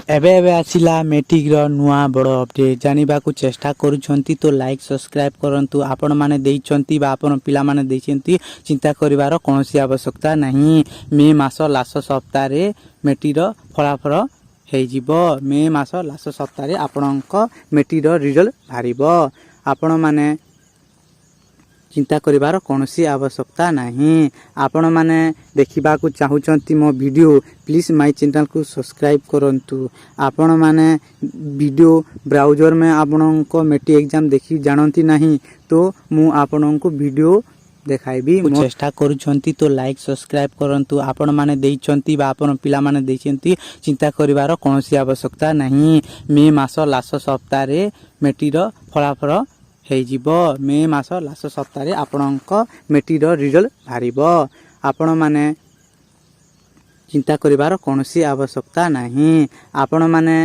एबे एबे आसिला मेट्रिक रो नुआ बड़ो अपडेट जानिबाकू चेष्टा करूछंती तो लाइक सब्सक्राइब करंतु आपण माने देइछंती बा आपण पिला माने देइछंती चिंता करिवार कोनोसी आवश्यकता नहीं। मे मास लास्ट सप्ताह रे मेट्रिक रो फलाफल हे जिवो। मे मास लास्ट सप्ताह रे आपणक मेट्रिक रो रिजल्ट बाहरिबो। आपण माने चिंता करिवार कोनोसी आवश्यकता नहीं। आपण माने देखिबा को चाहुचंती मो वीडियो प्लीज माय चैनल को सब्सक्राइब करंतु। आपण माने वीडियो ब्राउजर में आपनको मेट्रिक एग्जाम देखि जानंती नहीं तो मु आपनको वीडियो देखाइबी। चेष्टा करूछंती तो लाइक सब्सक्राइब करंतु। आपण माने देइछंती बा आपण पिला माने देइछंती चिंता करिवार कोनोसी आवश्यकता नहीं। मे मास लास्ट सप्ताह रे मेट्रिक रो फलाफल हे जिवो। मे मास लास्ट सप्ताह रे आपणक मेट्रिक रो रिजल्ट बाहरिबो। आपण माने चिंता करिवार कोनोसी आवश्यकता नहीं। आपण माने